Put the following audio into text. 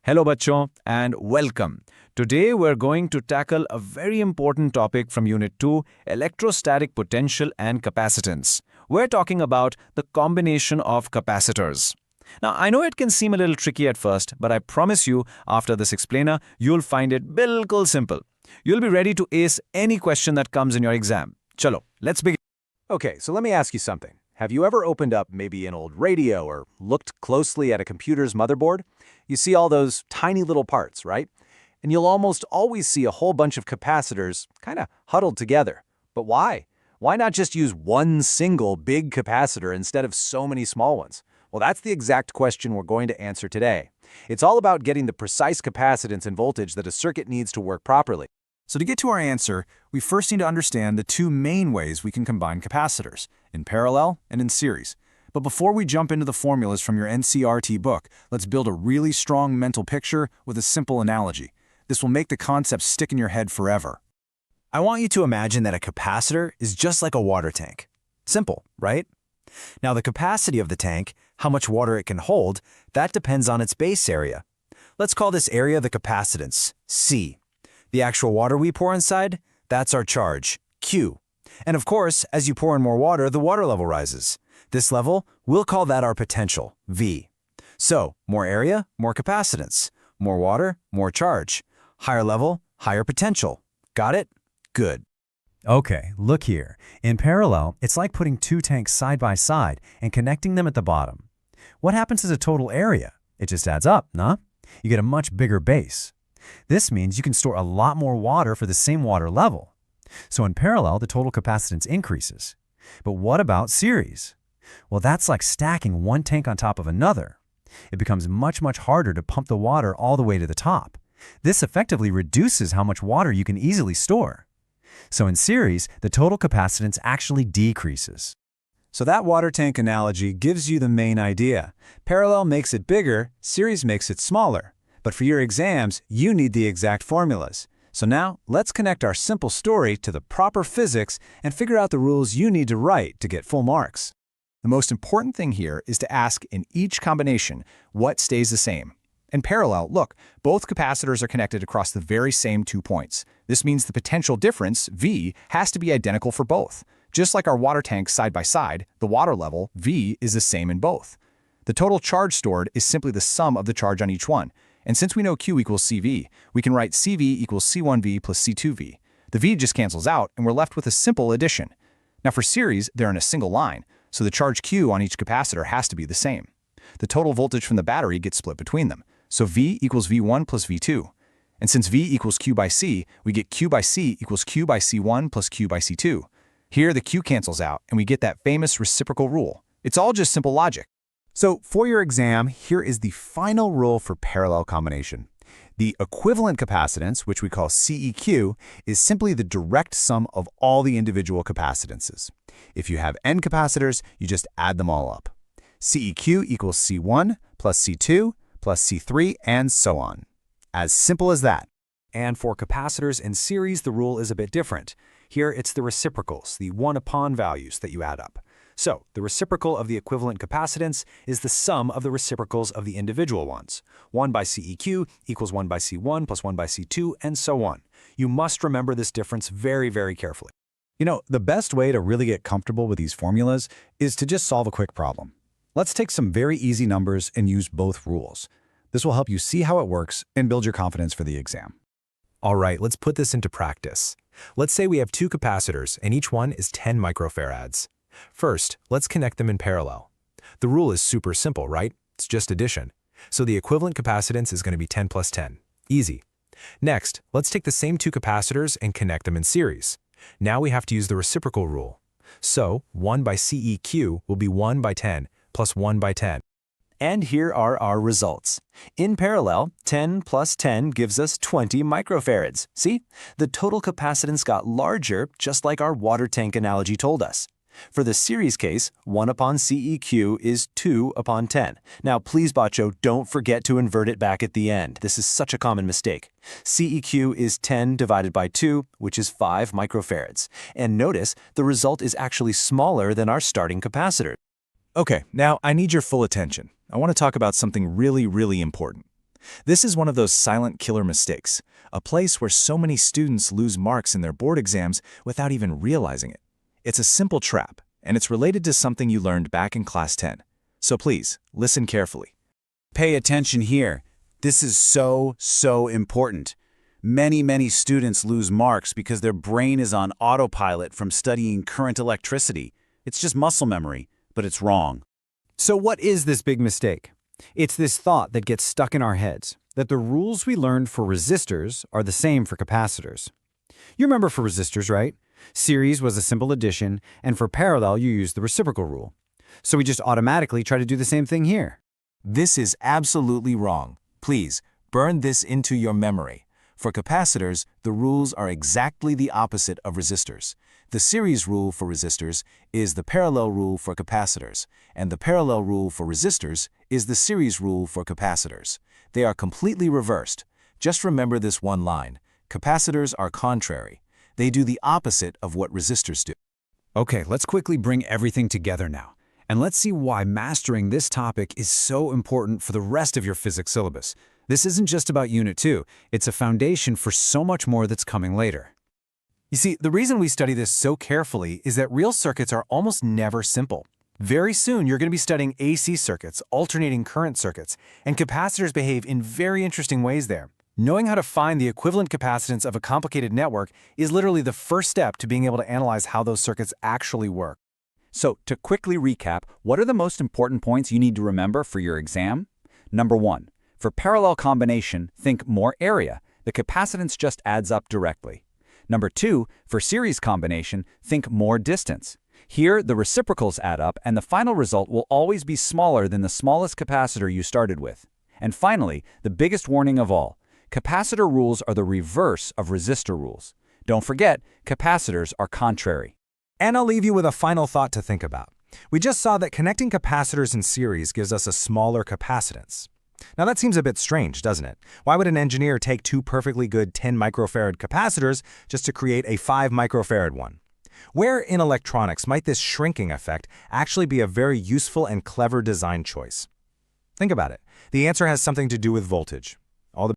Hello bachon and welcome. Today we're going to tackle a very important topic from Unit 2, electrostatic potential and capacitance. We're talking about the combination of capacitors. Now I know it can seem a little tricky at first, but I promise you after this explainer, you'll find it bilkul simple. You'll be ready to ace any question that comes in your exam. Chalo, let's begin. Okay, so let me ask you something. Have you ever opened up maybe an old radio or looked closely at a computer's motherboard? You see all those tiny little parts, right? And you'll almost always see a whole bunch of capacitors kind of huddled together. But why? Why not just use one single big capacitor instead of so many small ones? Well, that's the exact question we're going to answer today. It's all about getting the precise capacitance and voltage that a circuit needs to work properly. So to get to our answer, we first need to understand the two main ways we can combine capacitors, in parallel and in series. But before we jump into the formulas from your NCRT book, let's build a really strong mental picture with a simple analogy. This will make the concept stick in your head forever. I want you to imagine that a capacitor is just like a water tank. Simple, right? Now the capacity of the tank, how much water it can hold, that depends on its base area. Let's call this area the capacitance, C. The actual water we pour inside, that's our charge, Q. And of course, as you pour in more water, the water level rises. This level, we'll call that our potential, V. So, more area, more capacitance. More water, more charge. Higher level, higher potential. Got it? Good. Okay, look here. In parallel, it's like putting two tanks side by side and connecting them at the bottom. What happens to the total area? It just adds up, nah? You get a much bigger base. This means you can store a lot more water for the same water level. So in parallel, the total capacitance increases. But what about series? Well, that's like stacking one tank on top of another. It becomes much harder to pump the water all the way to the top. This effectively reduces how much water you can easily store. So in series, the total capacitance actually decreases. So that water tank analogy gives you the main idea. Parallel makes it bigger, series makes it smaller. But for your exams, you need the exact formulas. So now, let's connect our simple story to the proper physics and figure out the rules you need to write to get full marks. The most important thing here is to ask in each combination what stays the same. In parallel, look, both capacitors are connected across the very same 2 points. This means the potential difference, V, has to be identical for both. Just like our water tanks side by side, the water level, V, is the same in both. The total charge stored is simply the sum of the charge on each one. And since we know Q equals CV, we can write CV equals C1V plus C2V. The V just cancels out, and we're left with a simple addition. Now for series, they're in a single line, so the charge Q on each capacitor has to be the same. The total voltage from the battery gets split between them, so V equals V1 plus V2. And since V equals Q by C, we get Q by C equals Q by C1 plus Q by C2. Here the Q cancels out, and we get that famous reciprocal rule. It's all just simple logic. So for your exam, here is the final rule for parallel combination. The equivalent capacitance, which we call CEQ, is simply the direct sum of all the individual capacitances. If you have n capacitors, you just add them all up. CEQ equals C1 plus C2 plus C3 and so on. As simple as that. And for capacitors in series, the rule is a bit different. Here it's the reciprocals, the 1-upon values that you add up. So, the reciprocal of the equivalent capacitance is the sum of the reciprocals of the individual ones. 1 by CEQ equals 1 by C1 plus 1 by C2, and so on. You must remember this difference very carefully. You know, the best way to really get comfortable with these formulas is to just solve a quick problem. Let's take some very easy numbers and use both rules. This will help you see how it works and build your confidence for the exam. All right, let's put this into practice. Let's say we have two capacitors, and each one is 10 microfarads. First, let's connect them in parallel. The rule is super simple, right? It's just addition. So the equivalent capacitance is going to be 10 plus 10. Easy. Next, let's take the same two capacitors and connect them in series. Now we have to use the reciprocal rule. So 1 by CEQ will be 1 by 10 plus 1 by 10. And here are our results. In parallel, 10 plus 10 gives us 20 microfarads. See? The total capacitance got larger, just like our water tank analogy told us. For the series case, 1 upon CEQ is 2 upon 10. Now please, Bacho, don't forget to invert it back at the end. This is such a common mistake. CEQ is 10 divided by 2, which is 5 microfarads. And notice, the result is actually smaller than our starting capacitor. Okay, now I need your full attention. I want to talk about something really important. This is one of those silent killer mistakes, a place where so many students lose marks in their board exams without even realizing it. It's a simple trap, and it's related to something you learned back in Class 10. So please, listen carefully. Pay attention here. This is so important. Many students lose marks because their brain is on autopilot from studying current electricity. It's just muscle memory, but it's wrong. So what is this big mistake? It's this thought that gets stuck in our heads, that the rules we learned for resistors are the same for capacitors. You remember for resistors, right? Series was a simple addition, and for parallel you use the reciprocal rule. So we just automatically try to do the same thing here. This is absolutely wrong. Please, burn this into your memory. For capacitors, the rules are exactly the opposite of resistors. The series rule for resistors is the parallel rule for capacitors, and the parallel rule for resistors is the series rule for capacitors. They are completely reversed. Just remember this one line. Capacitors are contrary. They do the opposite of what resistors do. Okay, let's quickly bring everything together now. And let's see why mastering this topic is so important for the rest of your physics syllabus. This isn't just about Unit 2, it's a foundation for so much more that's coming later. You see, the reason we study this so carefully is that real circuits are almost never simple. Very soon, you're going to be studying AC circuits, alternating current circuits, and capacitors behave in very interesting ways there. Knowing how to find the equivalent capacitance of a complicated network is literally the first step to being able to analyze how those circuits actually work. So, to quickly recap, what are the most important points you need to remember for your exam? Number 1. For parallel combination, think more area. The capacitance just adds up directly. Number 2, for series combination, think more distance. Here, the reciprocals add up, and the final result will always be smaller than the smallest capacitor you started with. And finally, the biggest warning of all, capacitor rules are the reverse of resistor rules. Don't forget, capacitors are contrary. And I'll leave you with a final thought to think about. We just saw that connecting capacitors in series gives us a smaller capacitance. Now that seems a bit strange, doesn't it? Why would an engineer take two perfectly good 10 microfarad capacitors just to create a 5 microfarad one? Where in electronics might this shrinking effect actually be a very useful and clever design choice? Think about it. The answer has something to do with voltage. All the